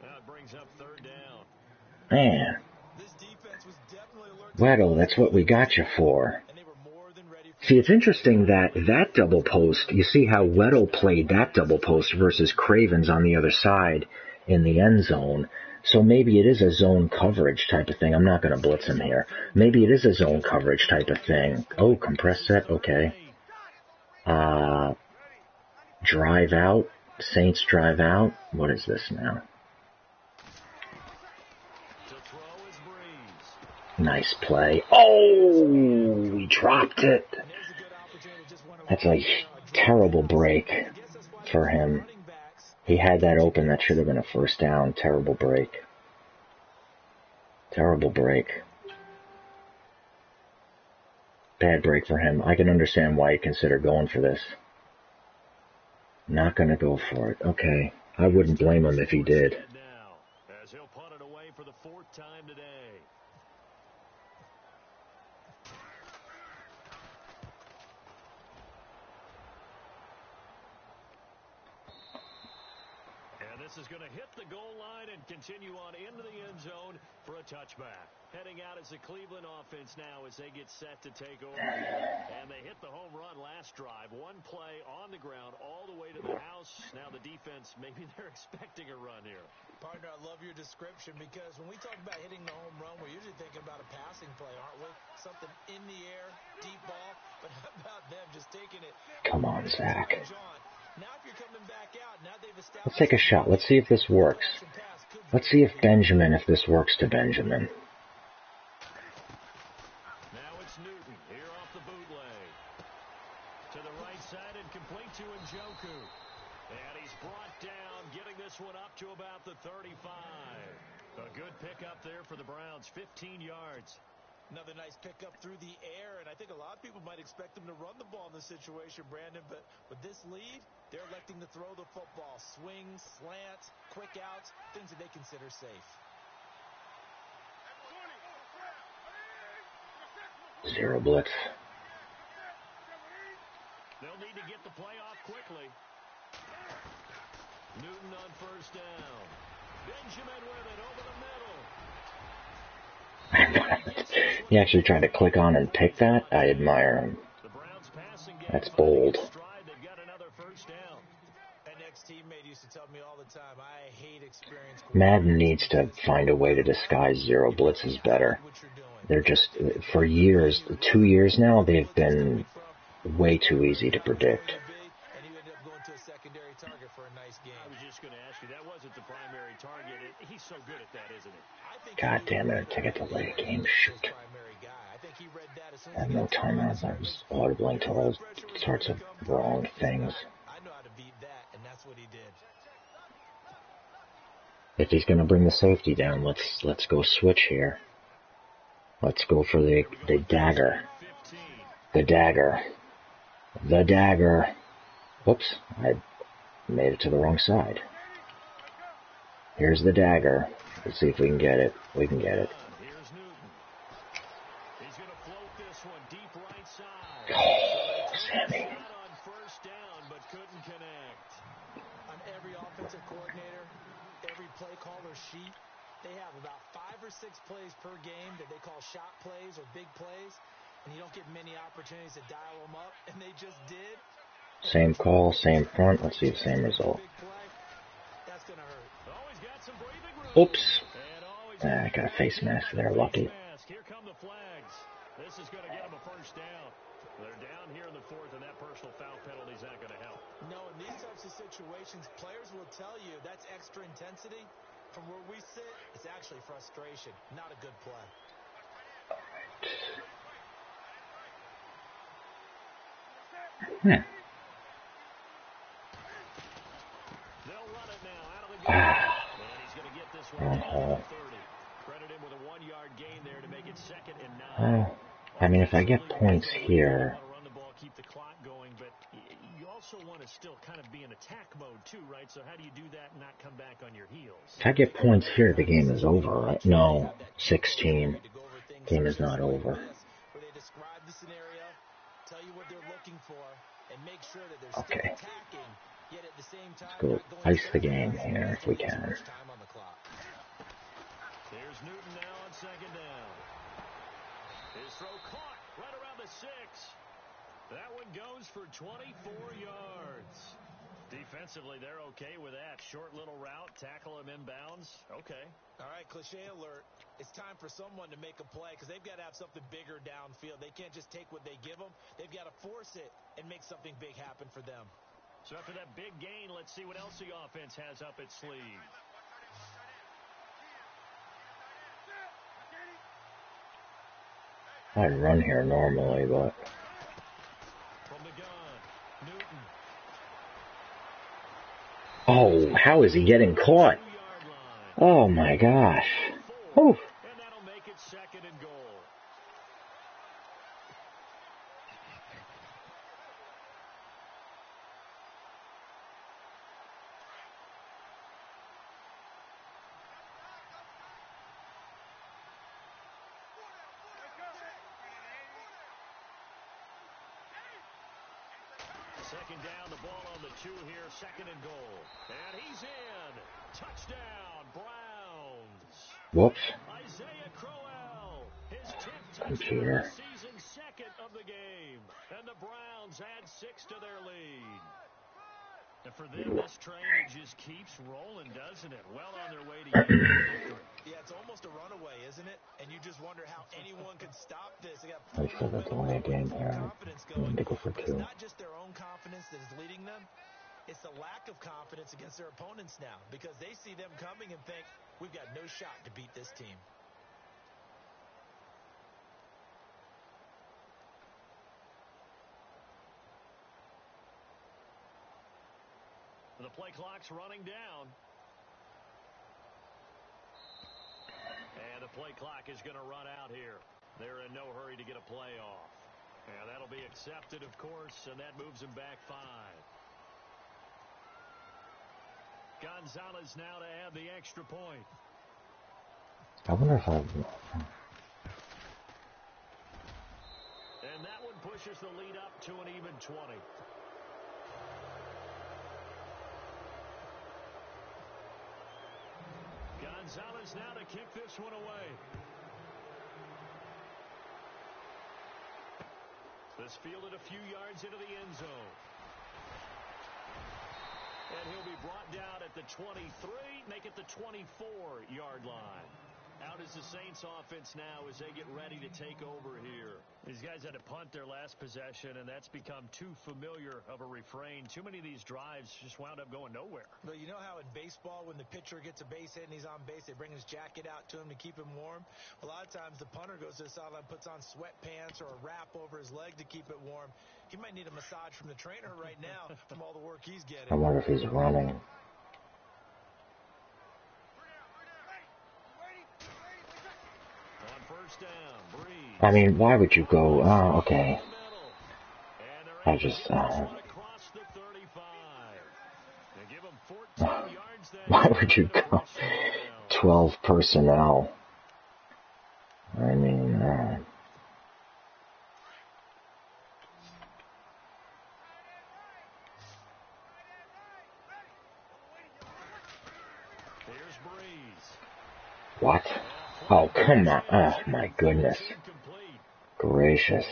That brings up 3rd down. Man. Weddle, that's what we got you for. See, it's interesting that double post, you see how Weddle played that double post versus Cravens on the other side in the end zone. So maybe it is a zone coverage type of thing. I'm not going to blitz him here. Maybe it is a zone coverage type of thing. Oh, compress set, okay. Drive out. Saints drive out. What is this now? Nice play. Oh, we dropped it. That's a terrible break for him. He had that open. That should have been a first down. Terrible break. Terrible break. Bad break for him. I can understand why you consider going for this. Not going to go for it. Okay. I wouldn't blame him if he did. As he'll punt it away for the 4th time today. And this is going to hit the goal line and continue on into the end zone for a touchback. Heading out as the Cleveland offense now as they get set to take over. And they hit the home run last drive. One play on the ground all the way to the house. Now the defense, maybe they're expecting a run here. Partner, I love your description because when we talk about hitting the home run, we're usually thinking about a passing play, aren't we? Something in the air, deep ball. But how about them just taking it? Come on, Zach. Now if you're coming back out, now they've established. Let's take a shot. Let's see if this works. Let's see if this works to Benjamin. Now it's Newton here off the bootleg. To the right side and complete to Njoku. And he's brought down, getting this one up to about the 35. A good pickup there for the Browns, 15 yards. Another nice pickup through the air, and I think a lot of people might expect them to run the ball in this situation, Brandon, but with this lead, they're electing to throw the football. Swings, slants, quick outs, things that they consider safe. Zero blitz. They'll need to get the play off quickly. Newton on first down. Benjamin with it over the middle. He actually tried to click on and pick that. I admire him. That's bold. They've got another first down. An ex-teammate used to tell me all the time, I hate experience. Madden needs to find a way to disguise zero blitzes better. They're just, for years, 2 years now, they've been way too easy to predict. I was just going to ask you, that wasn't the primary target. He's so good at that, isn't it? God damn it, I get to delay a game. Shoot. I have no timeouts. I was audible until all sorts of wrong things. I know how to beat that, and that's what he did. If he's going to bring the safety down, let's go switch here. Let's go for the dagger. The dagger. The dagger. Whoops, I made it to the wrong side. Here's the dagger. Let's see if we can get it. We can get it. Here's Newton. He's going to float this one deep right side. Oh, Sammy. On first down, but couldn't connect. On every offensive coordinator, every play caller sheet, they have about 5 or 6 plays per game that they call shot plays or big plays, and you don't get many opportunities to dial them up, and they just did. Same call, same front. Let's see the same result. That's going to hurt. Oops. I got a face mask there, lucky. Here come the flags. This is going to get them a first down. They're down here in the 4th, and that personal foul penalty is not going to help. No, in these types of situations, players will tell you that's extra intensity. From where we sit, it's actually frustration, not a good play. They'll run it now out of the game. And he's going to get this one down to 30. Credit him with a 1-yard gain there to make it 2nd and 9. I mean, if I get points here, run the ball, keep the clock going, but you also want to still kind of be in attack mode too, right? So how do you do that and not come back on your heels? if I get points here, the game is over, right? No, 16. Game is not over. Where they describe the scenario, tell you what they're looking for, and make sure that they're still attacking, yet at the same time, Let's go ice the game here if we can. Here's Newton now on 2nd down. His throw caught right around the 6. That one goes for 24 yards. Defensively, they're okay with that. Short little route, tackle him inbounds. Okay. All right, cliche alert. It's time for someone to make a play because they've got to have something bigger downfield. They can't just take what they give them. They've got to force it and make something big happen for them. So after that big gain, let's see what else the offense has up its sleeve. I'd run here normally, but... From the gun, Newton. Oh, how is he getting caught? Oh, my gosh. Whew. And that'll make it 2nd and goal. Second down, the ball on the 2 here, 2nd and goal. And he's in. Touchdown, Browns. Whoops. Isaiah Crowell, his 10th Computer. touchdown of the season, 2nd of the game. And the Browns add 6 to their lead. And for them, this train, it just keeps rolling, doesn't it? Well on their way to getting the victory. Yeah, it's almost a runaway, isn't it? And you just wonder how anyone can stop this. They got Looks like a delay game here. confidence I need to go for But 2. it's not just their own confidence that is leading them. It's the lack of confidence against their opponents now because they see them coming and think, we've got no shot to beat this team. The play clock's running down. And the play clock is going to run out here. They're in no hurry to get a play off. And that'll be accepted, of course, and that moves them back 5. Gonzalez now to add the extra point. I wonder if I... And that one pushes the lead up to an even 20. Gonzalez now to kick this one away. This fielded a few yards into the end zone. And he'll be brought down at the 23, make it the 24-yard line. Out is the Saints offense now as they get ready to take over here. These guys had to punt their last possession, and that's become too familiar of a refrain. Too many of these drives just wound up going nowhere. Well, you know how in baseball when the pitcher gets a base hit and he's on base, they bring his jacket out to him to keep him warm? A lot of times the punter goes to the sideline, puts on sweatpants or a wrap over his leg to keep it warm. He might need a massage from the trainer right now from all the work he's getting. I wonder if he's running. First down, Breeze. I mean, why would you go... Oh, okay. I just... Why would you go 12 personnel? I mean... What? Oh, come on. Oh, my goodness. Gracious.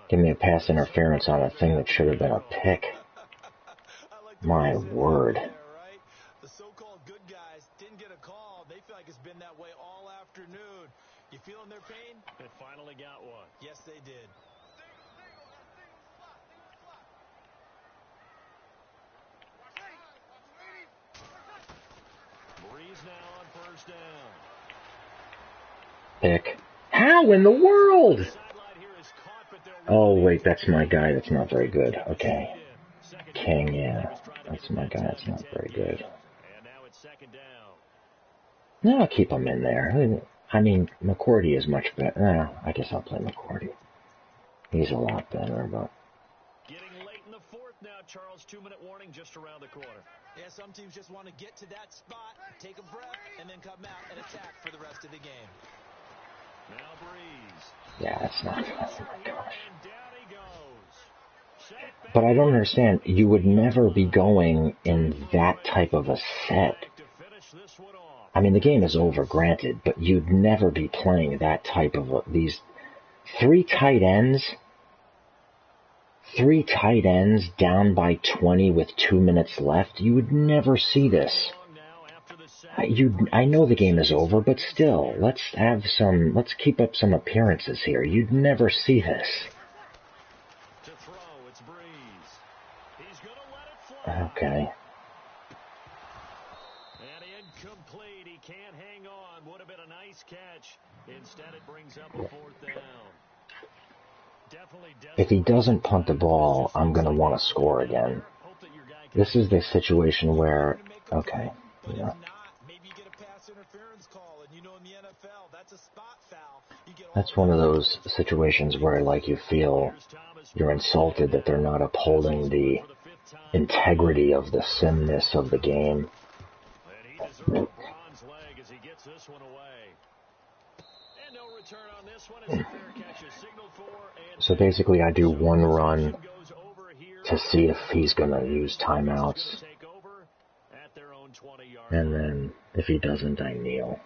Give me a pass interference on a thing that should have been a pick. My word. The so-called good guys didn't get a call. They feel like it's been that way all afternoon. You feeling their pain? They finally got one. Yes, they did. Breeze now on first down. Pick. How in the world? Oh, wait, that's my guy. That's not very good. Okay. King, yeah. That's my guy. That's not very good. No, I'll keep him in there. I mean, McCourty is much better. I guess I'll play McCourty. He's a lot better, but... Getting late in the fourth now, Charles. 2-minute warning just around the corner. Yeah, some teams just want to get to that spot, take a breath, and then come out and attack for the rest of the game. Now Breeze. Yeah, that's not... Oh, my gosh. But I don't understand. You would never be going in that type of a set. I mean, the game is over, granted, but you'd never be playing that type of these 3 tight ends. 3 tight ends down by 20 with 2 minutes left. You would never see this. I know the game is over, but still, let's keep up some appearances here. You'd never see this. Okay. And incomplete. He can't hang on. Would have been a nice catch. Instead, it brings up a fourth down. If he doesn't punt the ball, I'm going to want to score again. This is the situation where, okay, yeah. That's one of those situations where, like, you feel you're insulted that they're not upholding the integrity of the simness of the game. And he deserves a bronze leg as he gets this one away. And no return on this one as a fair catch is signaled for. So basically, I do one run to see if he's going to use timeouts. And then, if he doesn't, I kneel.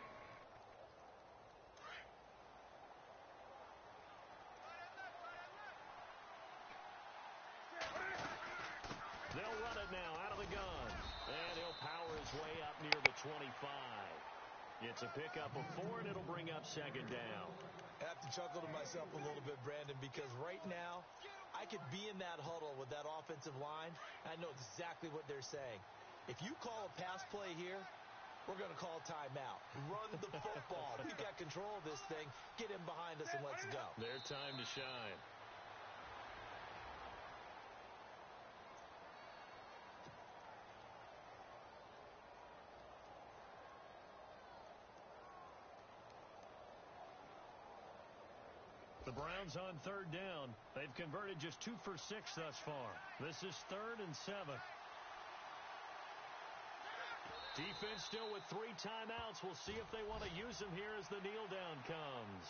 They'll run it now out of the gun. And he'll power his way up near the 25. It's a pickup of 4, and it'll bring up second down. I have to chuckle to myself a little bit, Brandon, because right now I could be in that huddle with that offensive line. I know exactly what they're saying. If you call a pass play here, we're going to call timeout. Run the football. We've got control of this thing. Get in behind us and let's go. Their time to shine. The Browns on third down. They've converted just 2 for 6 thus far. This is 3rd and 7. Defense still with 3 timeouts. We'll see if they want to use them here as the kneel down comes.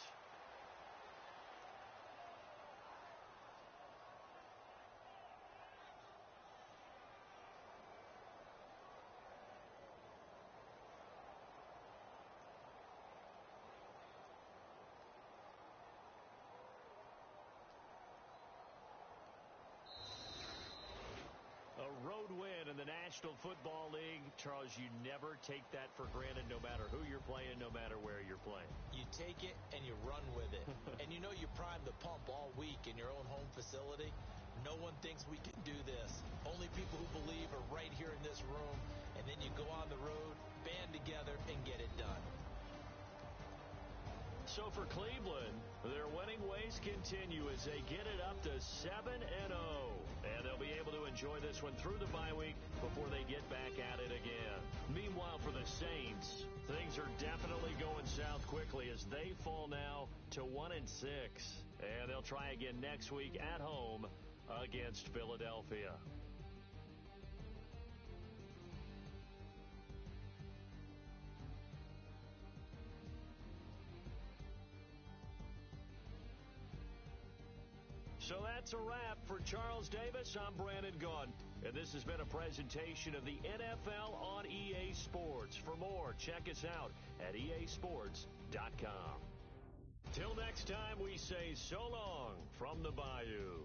A road win in the National Football League. Charles, you never take that for granted no matter who you're playing, no matter where you're playing. You take it and you run with it. And you know you prime the pump all week in your own home facility. No one thinks we can do this. Only people who believe are right here in this room. And then you go on the road, band together, and get it done. So for Cleveland, their winning ways continue as they get it up to 7-0. And they'll be able to enjoy this one through the bye week before they get back at it again. Meanwhile, for the Saints, things are definitely going south quickly as they fall now to 1-6. And they'll try again next week at home against Philadelphia. So that's a wrap for Charles Davis. I'm Brandon Gaudin, and this has been a presentation of the NFL on EA Sports. For more, check us out at easports.com. Till next time, we say so long from the Bayou.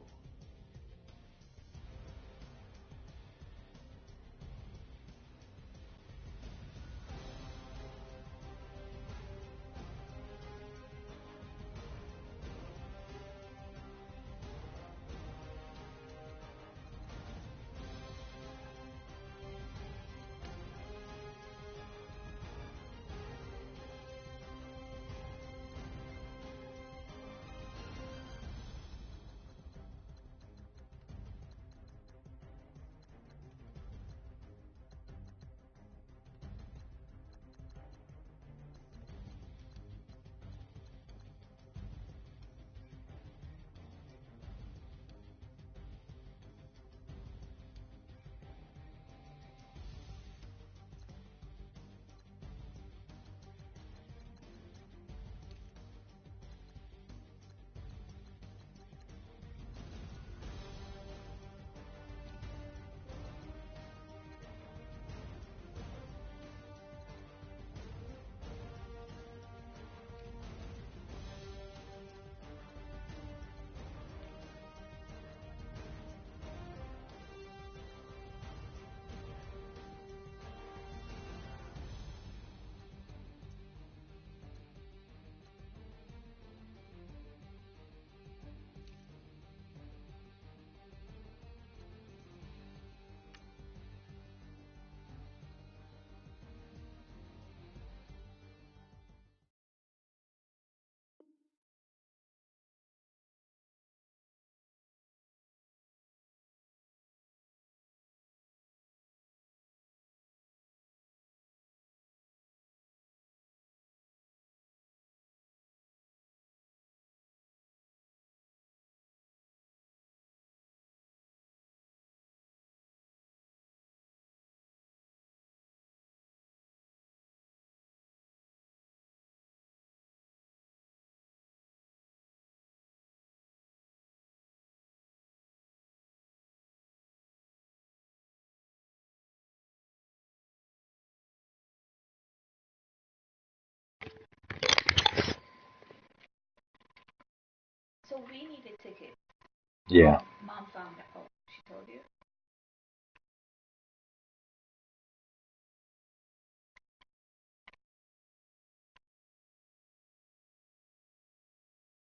we needed tickets. Yeah. Mom found out. Oh, she told you?